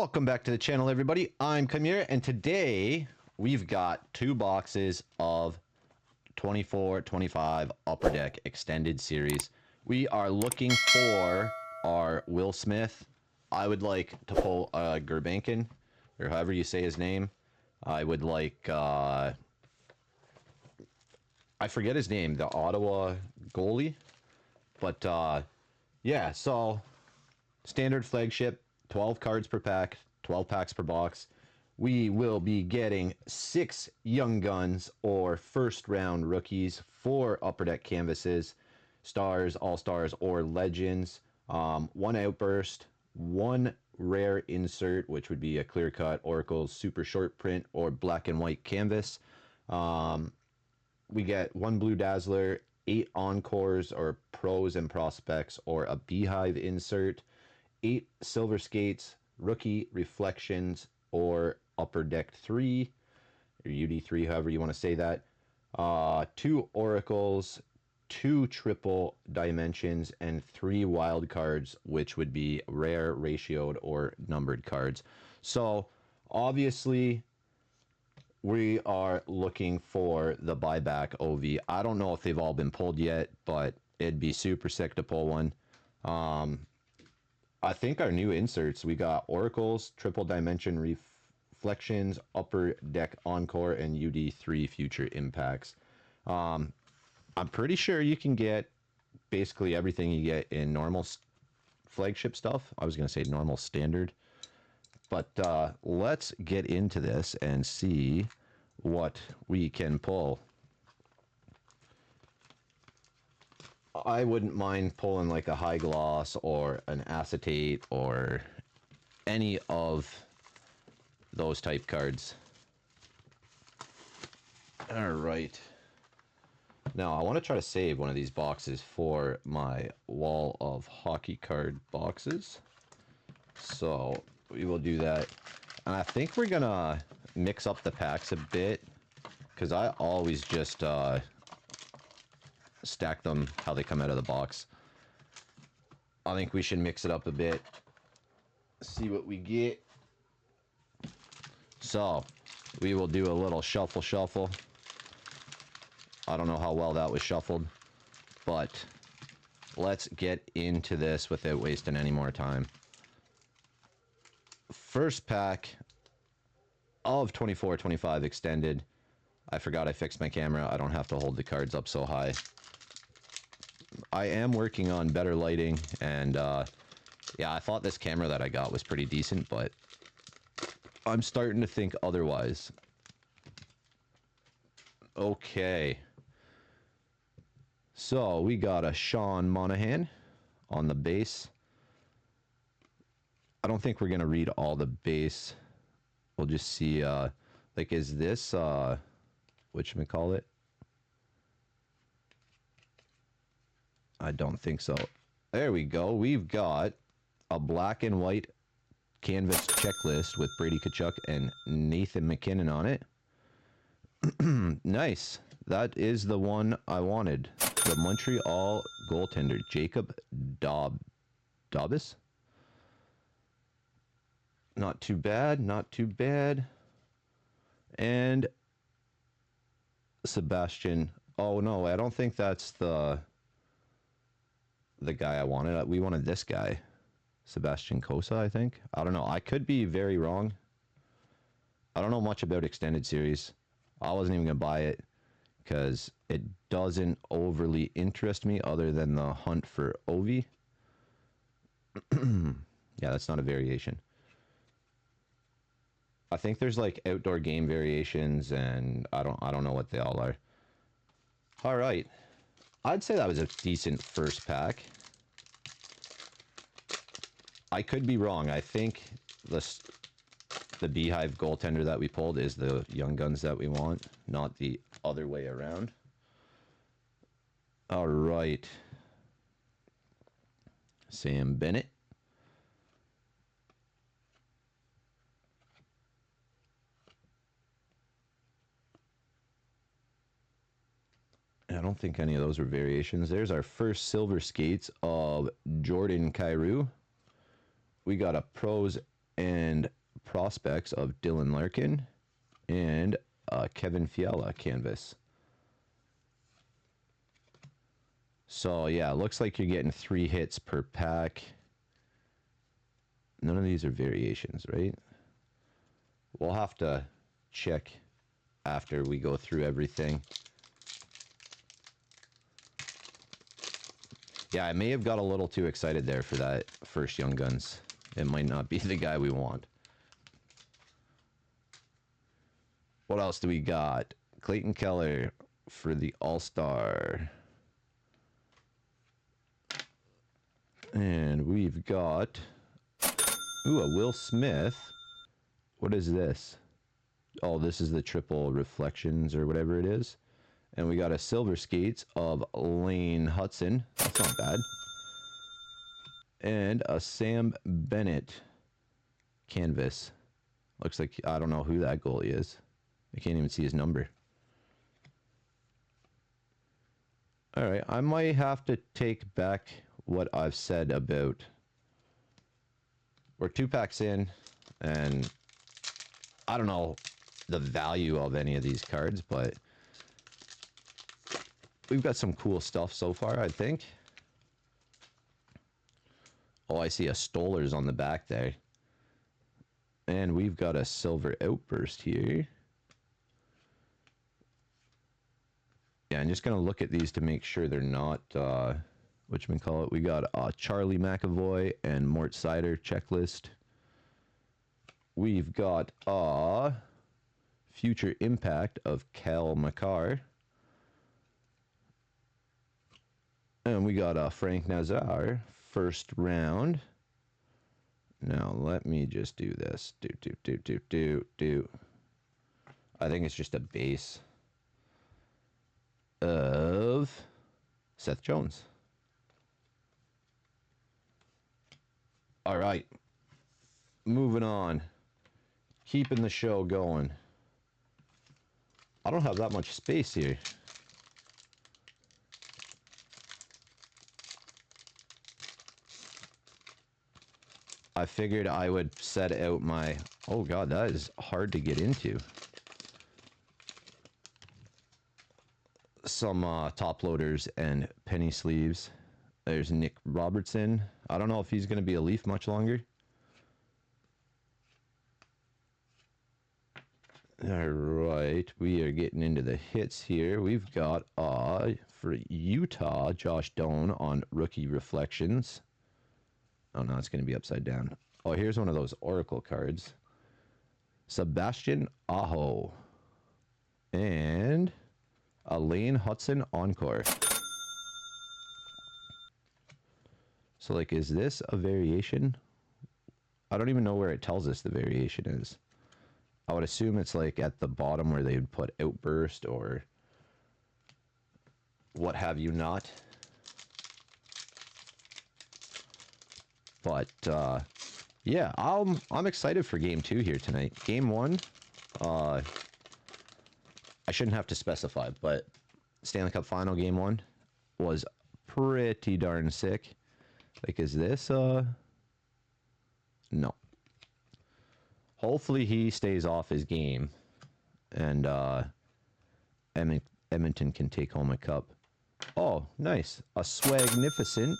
Welcome back to the channel, everybody. I'm Kamir, and today we've got two boxes of 24-25 Upper Deck Extended Series. We are looking for our Will Smith. I would like to pull Gurbankin, or however you say his name. I would like, I forget his name, the Ottawa goalie. But, yeah, so standard flagship. 12 cards per pack, 12 packs per box. We will be getting 6 Young Guns or first round rookies, 4 Upper Deck canvases, stars, all-stars, or legends, 1 outburst, 1 rare insert, which would be a clear cut, Oracle's super short print, or black and white canvas. We get 1 Blue Dazzler, 8 Encores or pros and prospects, or a Beehive insert, 8 Silver Skates, Rookie Reflections, or Upper Deck 3, or UD3, however you want to say that. 2 Oracles, 2 Triple Dimensions, and 3 Wild Cards, which would be rare, ratioed, or numbered cards. So, obviously, we are looking for the buyback OV. I don't know if they've all been pulled yet, but it'd be super sick to pull one. I think our new inserts, we got Oracles, Triple Dimension Reflections, Upper Deck Encore, and UD3 Future Impacts. I'm pretty sure you can get basically everything you get in normal flagship stuff. I was going to say normal standard. But let's get into this and see what we can pull. I wouldn't mind pulling like a high gloss or an acetate or any of those type cards. All right. Now I want to try to save one of these boxes for my wall of hockey card boxes. So we will do that. And I think we're gonna mix up the packs a bit, because I always just stack them how they come out of the box. I think we should mix it up a bit, see what we get. So we will do a little shuffle. I don't know how well that was shuffled, but let's get into this without wasting any more time. First pack of 24-25 extended. I forgot I fixed my camera. I don't have to hold the cards up so high. I am working on better lighting, and yeah, I thought this camera that I got was pretty decent, but I'm starting to think otherwise. Okay. So we got a Sean Monahan on the base. I don't think we're going to read all the base. We'll just see, like, is this, whatchamacallit? I don't think so. There we go. We've got a black and white canvas checklist with Brady Tkachuk and Nathan MacKinnon on it. Nice. That is the one I wanted. The Montreal goaltender, Jacob Dobbs. Not too bad, not too bad. And Sebastian. Oh no, I don't think that's the guy I wanted. We wanted this guy, Sebastian Kosa, I think. I don't know. I could be very wrong. I don't know much about Extended Series. I wasn't even going to buy it because it doesn't overly interest me other than the hunt for Ovi. Yeah, that's not a variation. I think there's like outdoor game variations, and I don't know what they all are. All right. I'd say that was a decent first pack. I could be wrong. I think the Beehive goaltender that we pulled is the Young Guns that we want, not the other way around. All right. Sam Bennett. I don't think any of those were variations. There's our first Silver Skates of Jordan Kyrou. We got a pros and prospects of Dylan Larkin and Kevin Fiala canvas. So yeah, looks like you're getting 3 hits per pack. None of these are variations, right? We'll have to check after we go through everything. Yeah, I may have got a little too excited there for that first Young Guns. It might not be the guy we want. What else do we got? Clayton Keller for the All-Star. And we've got... Ooh, a Will Smith. What is this? Oh, this is the triple reflections or whatever it is. And we got a Silver Skates of Lane Hudson. That's not bad. And a Sam Bennett canvas. Looks like, I don't know who that goalie is. I can't even see his number. Alright, I might have to take back what I've said about... We're 2 packs in, and I don't know the value of any of these cards, but we've got some cool stuff so far, I think. Oh, I see a Stoller's on the back there. And we've got a Silver Outburst here. Yeah, I'm just going to look at these to make sure they're not, whatchamacallit. We got Charlie McAvoy and Mort Seider checklist. We've got Future Impact of Cal Makar. And we got Frank Nazar, first round. Now, let me just do this. Do. I think it's just a base of Seth Jones. All right. Moving on. Keeping the show going. I don't have that much space here. I figured I would set out my... Oh god, that is hard to get into. Some top loaders and penny sleeves. There's Nick Robertson. I don't know if he's going to be a Leaf much longer. Alright, we are getting into the hits here. We've got, for Utah, Josh Doan on Rookie Reflections. Oh, no, it's going to be upside down. Oh, here's one of those Oracle cards. Sebastian Aho. And a Lane Hudson Encore. So, like, is this a variation? I don't even know where it tells us the variation is. I would assume it's, like, at the bottom where they would put Outburst or what have you not. But, yeah, I'm excited for Game 2 here tonight. Game 1, I shouldn't have to specify, but Stanley Cup Final Game 1 was pretty darn sick. Like, is this, no. Hopefully he stays off his game, and, Edmonton can take home a cup. Oh, nice. A Swagnificent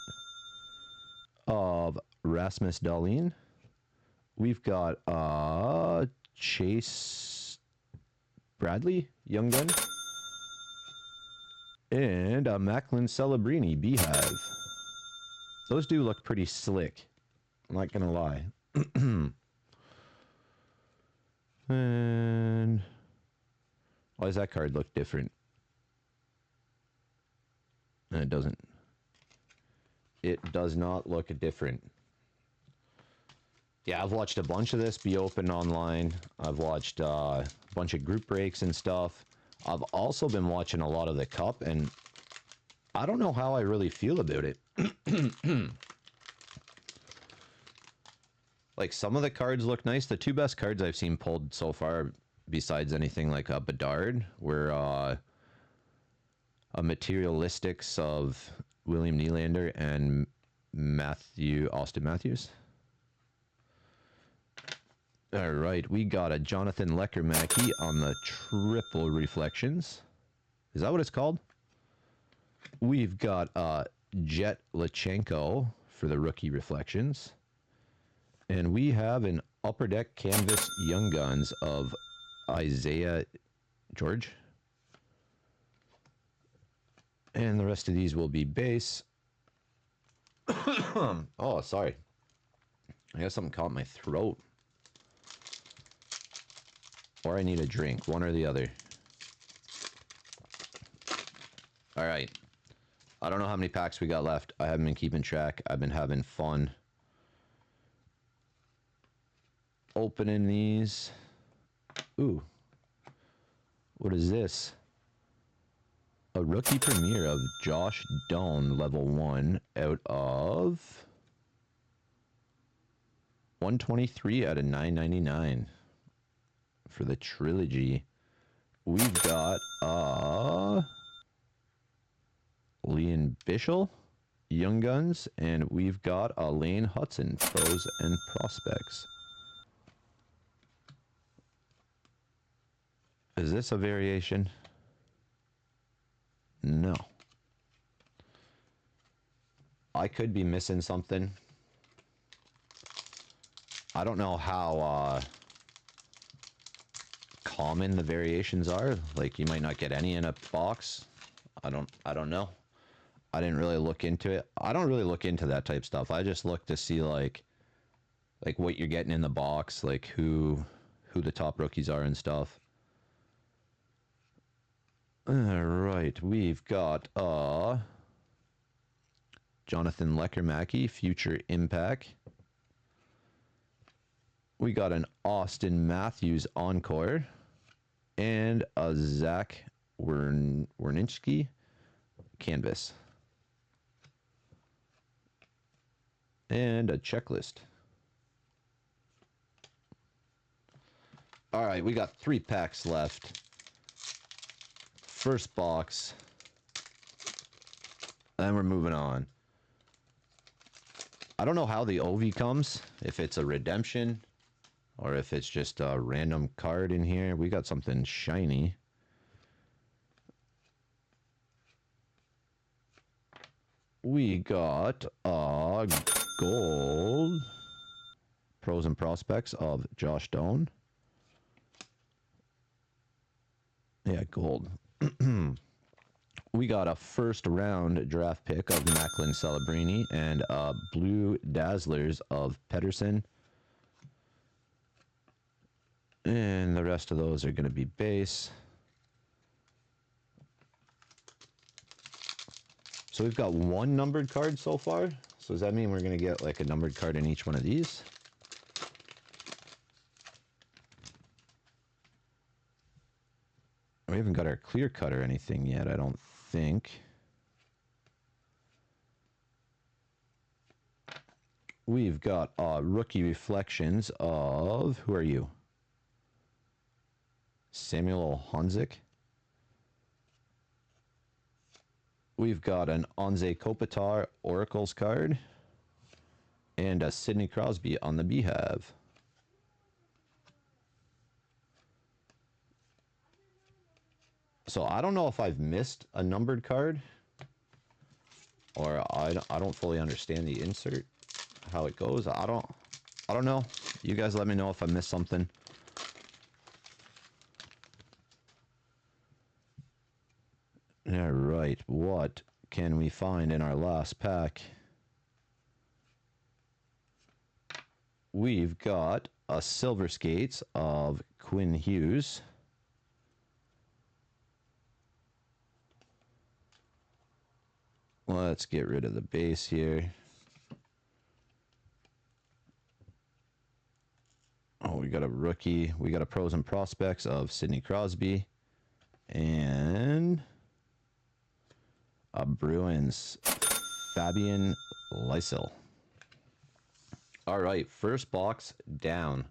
of Rasmus Dahlin. We've got Chase Bradley, Young Gun, and a Macklin Celebrini Beehive. Those do look pretty slick. I'm not gonna lie. And why does that card look different? And it doesn't. It does not look different. Yeah, I've watched a bunch of this be opened online. I've watched a bunch of group breaks and stuff. I've also been watching a lot of the Cup, and I don't know how I really feel about it. Like, some of the cards look nice. The 2 best cards I've seen pulled so far, besides anything like a Bedard, were a Materialistics of William Nylander and Austin Matthews. All right, we got a Jonathan Lecker-Mackey on the triple reflections. Is that what it's called? We've got Jet Lachenko for the rookie reflections. And we have an Upper Deck Canvas Young Guns of Isaiah George. And the rest of these will be base. Oh, sorry. I got something caught in my throat. Or I need a drink, one or the other. All right. I don't know how many packs we got left. I haven't been keeping track. I've been having fun opening these. Ooh. What is this? A rookie premiere of Josh Doan, level 1, out of 123 out of 999 for the trilogy. We've got Liam Bichel, Young Guns, and we've got Lane Hudson, Pros and Prospects. Is this a variation? No. I could be missing something. I don't know how common the variations are. Like, you might not get any in a box. I don't know. I didn't really look into it. I don't really look into that type of stuff. I just look to see like what you're getting in the box, like who the top rookies are and stuff. All right, we've got Jonathan Lecker-Mackey, Future Impact. We got an Austin Matthews Encore and a Zach Werninski Canvas. And a checklist. All right, we got 3 packs left. First box. And we're moving on. I don't know how the OV comes, if it's a redemption or if it's just a random card in here. We got something shiny. We got a gold Pros and Prospects of Josh Doan. Yeah, gold. We got a first round draft pick of Macklin Celebrini and Blue Dazzlers of Pedersen. And the rest of those are going to be base. So we've got 1 numbered card so far. So does that mean we're going to get like a numbered card in each one of these? We haven't got our clear cut or anything yet, I don't think. We've got rookie reflections of, who are you? Samuel Honzik. We've got an Anze Kopitar Oracles card and a Sidney Crosby on the Beehive. So I don't know if I've missed a numbered card, or I don't fully understand the insert, how it goes. I don't know. You guys let me know if I missed something. All right, what can we find in our last pack? We've got a Silver Skates of Quinn Hughes. Let's get rid of the base here. Oh, we got a rookie. We got a Pros and Prospects of Sidney Crosby. And a Bruins Fabian Lysell. All right, first box down.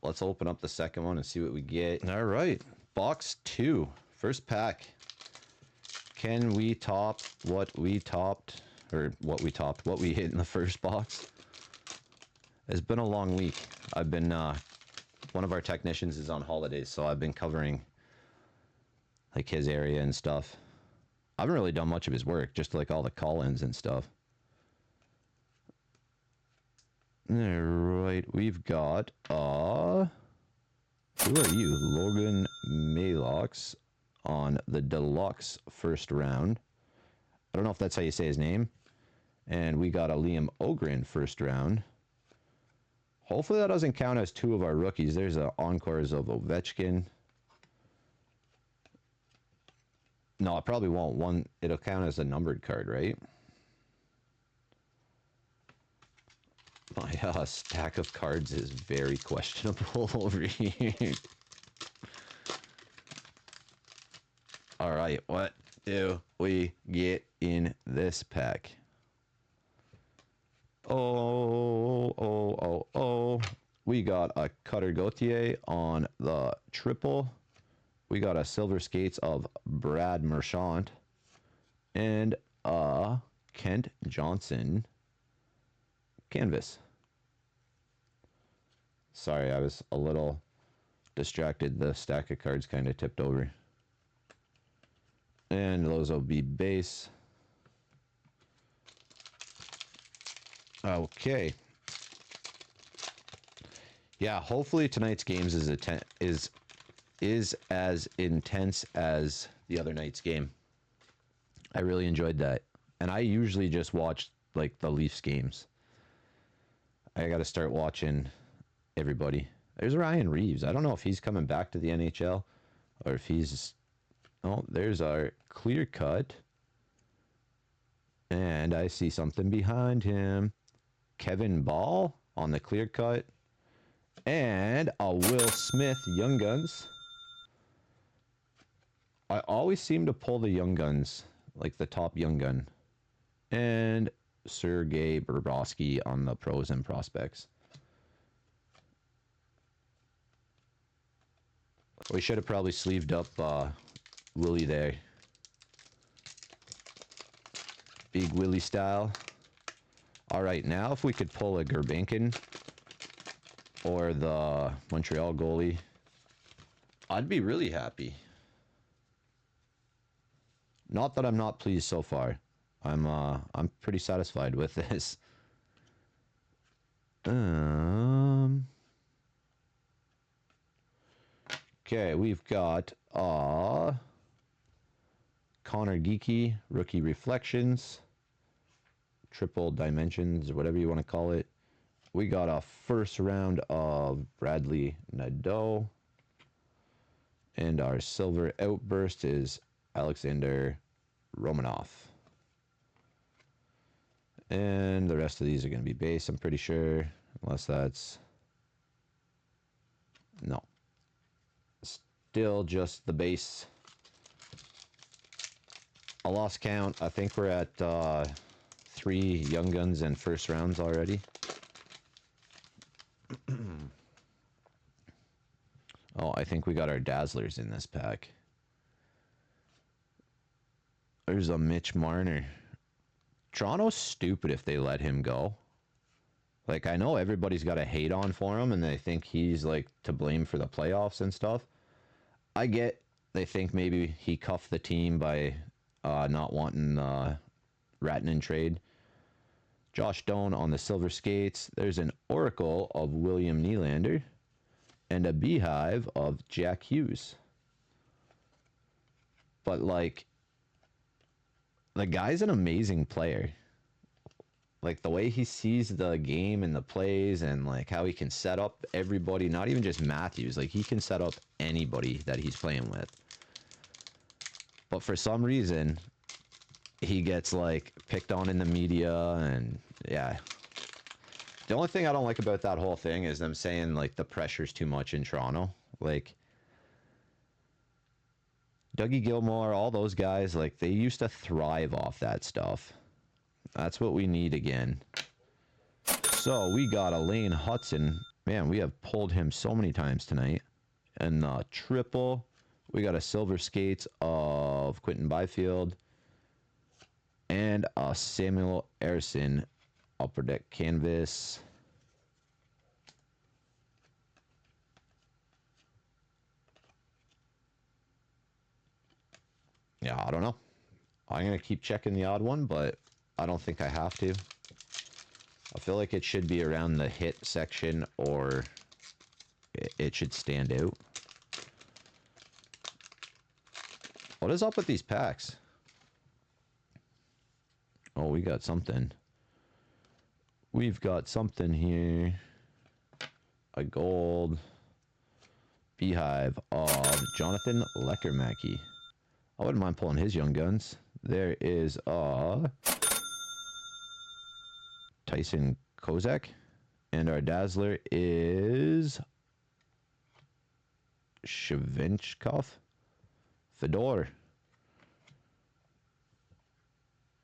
Let's open up the second one and see what we get. All right, box 2, first pack. Can we top what we topped, or what we hit in the first box? It's been a long week. I've been one of our technicians is on holidays, so I've been covering like his area and stuff. I haven't really done much of his work, just like all the call-ins and stuff. Alright, we've got, who are you? Logan Malox on the deluxe first round. I don't know if that's how you say his name. And we got a Liam Ogren first round. Hopefully that doesn't count as 2 of our rookies. There's an Encores of Ovechkin. No, it probably won't. One, it'll count as a numbered card, right? My stack of cards is very questionable over here. Alright, what do we get in this pack? Oh. We got a Cutter Gauthier on the triple. We got a Silver Skates of Brad Marchand. And a Kent Johnson canvas. Sorry, I was a little distracted. The stack of cards kind of tipped over. And those will be base. Okay. Yeah, hopefully tonight's games is as intense as the other night's game. I really enjoyed that. And I usually just watch like the Leafs games. I got to start watching everybody. There's Ryan Reeves. I don't know if he's coming back to the NHL or if he's... Oh, there's our clear cut. And I see something behind him. Kevin Ball on the clear cut. And a Will Smith Young Guns. I always seem to pull the Young Guns, like the top Young Gun. And Sergei Bobrovsky on the pros and prospects. We should have probably sleeved up Willie there. Big Willie style. Alright, now if we could pull a Gurbankin or the Montreal goalie, I'd be really happy. Not that I'm not pleased so far. I'm pretty satisfied with this. Okay, we've got Connor Geeky, Rookie Reflections, Triple Dimensions, or whatever you want to call it. We got a first round of Bradley Nadeau. And our silver outburst is Alexander Romanov. And the rest of these are going to be base, I'm pretty sure. Unless that's... No. Still just the base. I lost count. I think we're at 3 Young Guns and first rounds already. Oh, I think we got our Dazzlers in this pack. There's a Mitch Marner. Toronto's stupid if they let him go. Like, I know everybody's got a hate on for him, and they think he's, like, to blame for the playoffs and stuff. I get they think maybe he cuffed the team by not wanting Ratnan trade. Josh Doan on the silver skates. There's an Oracle of William Nylander. And a Beehive of Jack Hughes. But, like, the guy's an amazing player. Like, the way he sees the game and the plays and, like, how he can set up everybody, not even just Matthews. Like, he can set up anybody that he's playing with. But for some reason, he gets, like, picked on in the media and, yeah. The only thing I don't like about that whole thing is them saying, like, the pressure's too much in Toronto. Like, Dougie Gilmour, all those guys, like, they used to thrive off that stuff. That's what we need again. So, we got a Lane Hudson. Man, we have pulled him so many times tonight. And the triple, we got a silver skates of Quentin Byfield. And a Samuel Ersson upper deck canvas. Yeah, I don't know. I'm going to keep checking the odd one, but I don't think I have to. I feel like it should be around the hit section, or it should stand out. What is up with these packs? Oh, we got something. We've got something here. A gold beehive of Jonathan Leckermacky. I wouldn't mind pulling his young guns. There is Tyson Kozak. And our Dazzler is Shavinchkov. Fedor.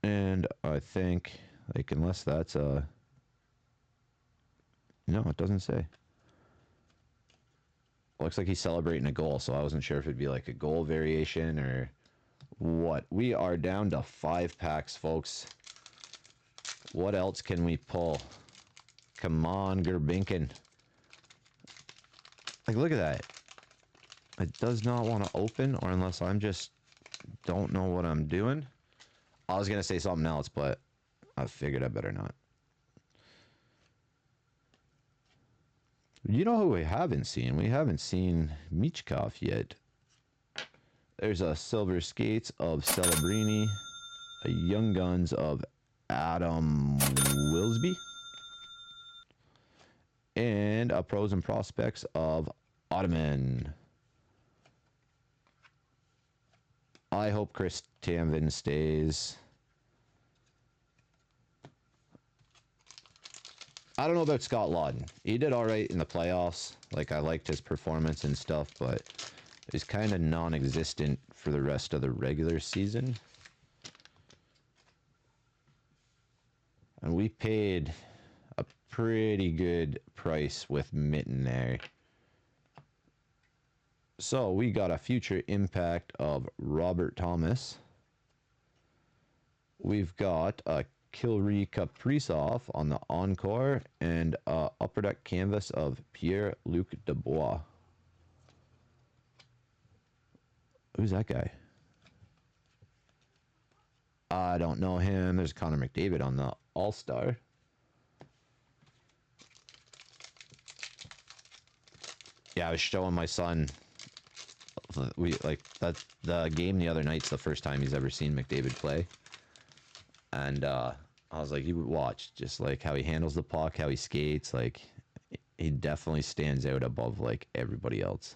And I think, like, unless that's a... No, it doesn't say. Looks like he's celebrating a goal, so I wasn't sure if it'd be like a goal variation or what. We are down to 5 packs, folks. What else can we pull? Come on, Gerbinkin. Like, look at that. It does not want to open, or unless I'm just don't know what I'm doing. I was going to say something else, but I figured I better not. You know who we haven't seen? We haven't seen Michkov yet. There's a Silver Skates of Celebrini, a Young Guns of Adam Wilsby, and a Pros and Prospects of Ottoman. I hope Chris Tamvin stays. I don't know about Scott Lawton. He did all right in the playoffs. Like, I liked his performance and stuff, but he's kind of non-existent for the rest of the regular season. And we paid a pretty good price with Mitten there. So we got a future impact of Robert Thomas. We've got a Kilry Kaprizov on the Encore, and Upper Deck canvas of Pierre-Luc Dubois. Who's that guy? I don't know him. There's Connor McDavid on the All-Star. Yeah, I was showing my son. That's the game the other night's the first time he's ever seen McDavid play. And I was like, you would watch just like how he handles the puck, how he skates. Like, he definitely stands out above like everybody else.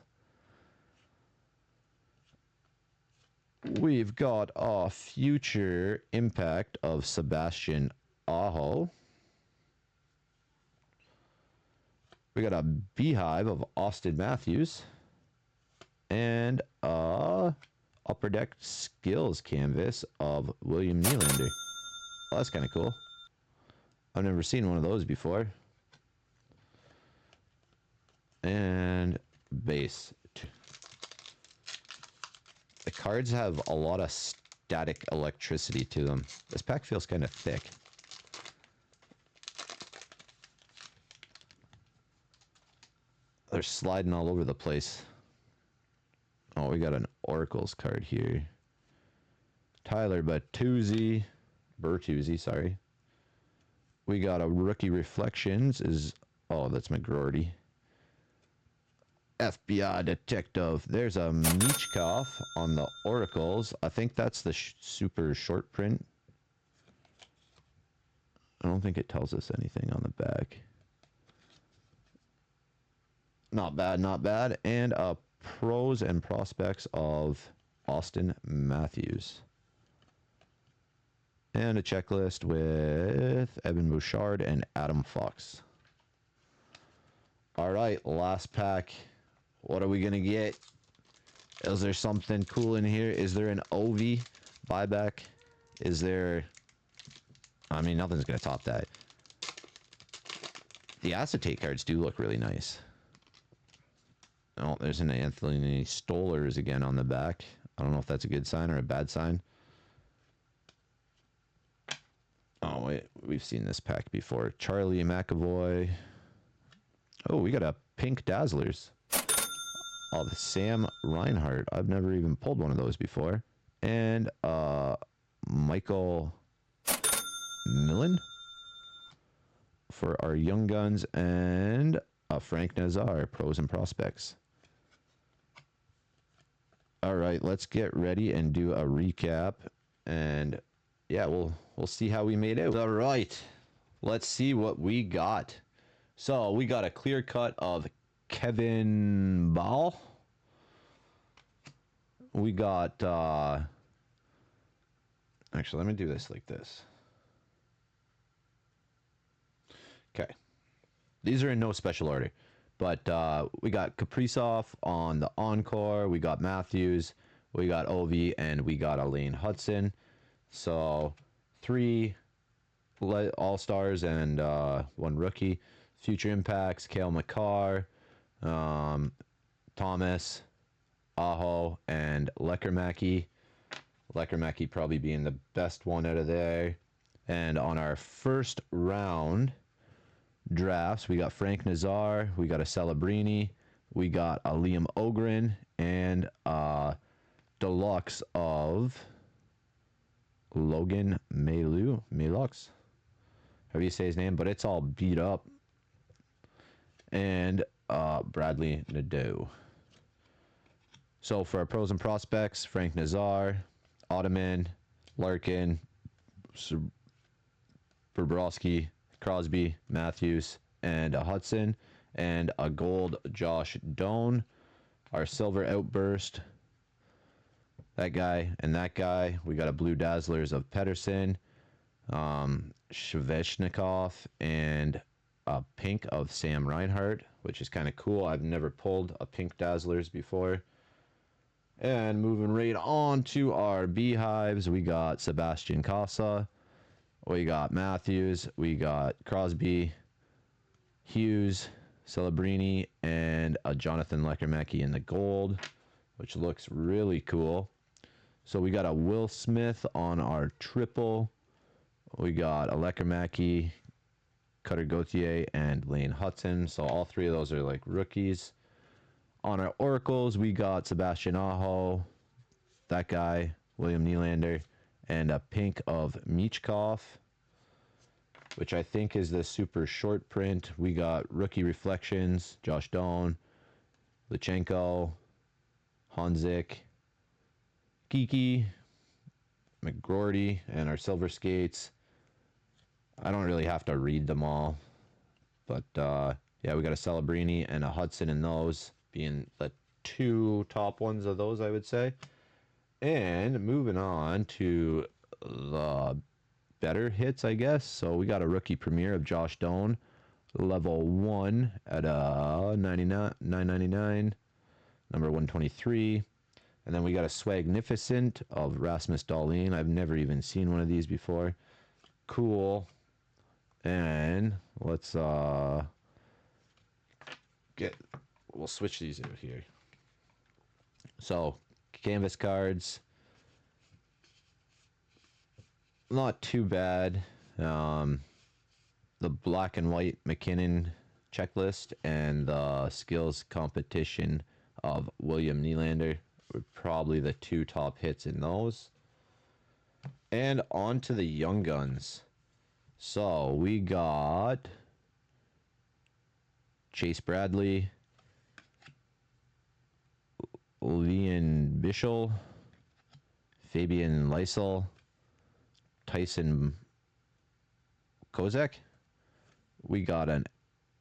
We've got a future impact of Sebastian Aho. We got a beehive of Austin Matthews. And a Upper Deck skills canvas of William Nylander. Well, that's kind of cool. I've never seen one of those before. And base. The cards have a lot of static electricity to them. This pack feels kind of thick. They're sliding all over the place. Oh, we got an Oracles card here. Tyler Bertuzzi, sorry. We got a Rookie Reflections. Oh, that's McGroarty. FBI Detective. There's a Michkov on the Oracles. I think that's the super short print. I don't think it tells us anything on the back. Not bad, not bad. And a Pros and Prospects of Austin Matthews. And a checklist with Evan Bouchard and Adam Fox. All right, last pack. What are we going to get? Is there something cool in here? Is there an OV buyback? Is there... I mean, nothing's going to top that. The acetate cards do look really nice. Oh, there's an Anthony Stollers again on the back. I don't know if that's a good sign or a bad sign. Oh, wait. We've seen this pack before. Charlie McAvoy. Oh, we got a pink Dazzlers. Oh, the Sam Reinhart. I've never even pulled one of those before. and Michael Millen for our young guns, and Frank Nazar, pros and prospects. All right, let's get ready and do a recap, and yeah, we'll see how we made out. All right, let's see what we got. So we got a clear cut of Kevin Ball. We got actually, let me do this like this. Okay, these are in no special order, but we got Kaprizov on the encore, we got Matthews, we got Ovi, and we got Elaine Hudson. So 3 all-stars and 1 rookie. Future impacts: Cale Makar, Thomas, Aho, and Lekermacki. Lekermacki probably being the best one out of there. And on our first round drafts, we got Frank Nazar, we got a Celebrini, we got a Liam Ogren, and a deluxe of Logan Malux, however you say his name, but it's all beat up, and Bradley Nadeau. So for our pros and prospects: Frank Nazar, Ottoman, Larkin, Bobrovsky, Crosby, Matthews, and a Hudson, and a gold Josh Doan. Our silver outburst: that guy and that guy. We got a blue Dazzlers of Pedersen, Svechnikov, and a pink of Sam Reinhart, which is kind of cool. I've never pulled a pink Dazzlers before. And moving right on to our beehives, we got Sebastian Casa, we got Matthews, we got Crosby, Hughes, Celebrini, and a Jonathan Lekermacki in the gold, which looks really cool. So we got a Will Smith on our triple. We got a Lekermacki, Cutter Gauthier, and Lane Hudson. So all 3 of those are like rookies. On our oracles, we got Sebastian Aho, that guy, William Nylander, and a pink of Michkov, which I think is the super short print. We got rookie reflections: Josh Doan, Luchenko, Honzik, Kiki, McGroarty, and our silver skates. I don't really have to read them all, but yeah, we got a Celebrini and a Hudson in those, being the 2 top ones of those, I would say. And moving on to the better hits, I guess. So we got a rookie premiere of Josh Doan, level 1 at $9.99, number 123. And then we got a Swagnificent of Rasmus Dahlin. I've never even seen one of these before. Cool. And let's we'll switch these out here. So canvas cards, not too bad. The black and white McKinnon checklist and the skills competition of William Nylander were probably the 2 top hits in those. And on to the young guns. So we got Chase Bradley, Leon Bischel, Fabian Lysel, Tyson Kozak. We got an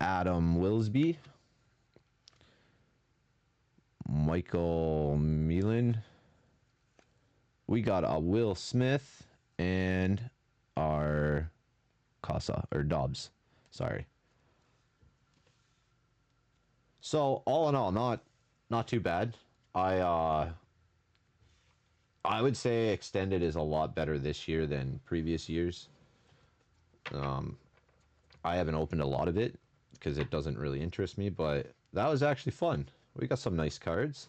Adam Wilsby, Michael Milan. We got a Will Smith, and our Casa, or Dobbs, sorry. So all in all, not too bad. I would say extended is a lot better this year than previous years. I haven't opened a lot of it because it doesn't really interest me, but that was actually fun. We got some nice cards.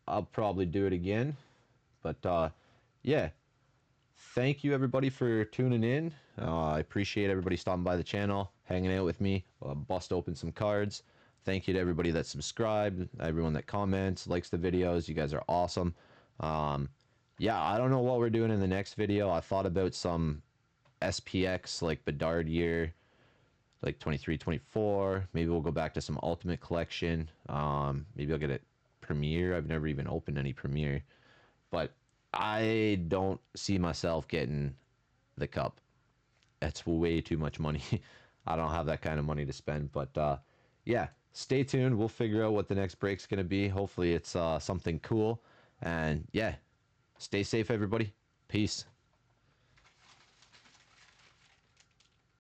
I'll probably do it again, but yeah. Thank you everybody for tuning in. I appreciate everybody stopping by the channel, hanging out with me, bust open some cards. Thank you to everybody that subscribed, everyone that comments, likes the videos. You guys are awesome. yeah, I don't know what we're doing in the next video. I thought about some SPX, like Bedard year, like 23, 24. Maybe we'll go back to some Ultimate Collection. Maybe I'll get a Premier. I've never even opened any Premier. But I don't see myself getting the Cup. That's way too much money. I don't have that kind of money to spend. But yeah, stay tuned. We'll figure out what the next break's going to be. Hopefully it's something cool. And yeah, stay safe, everybody. Peace.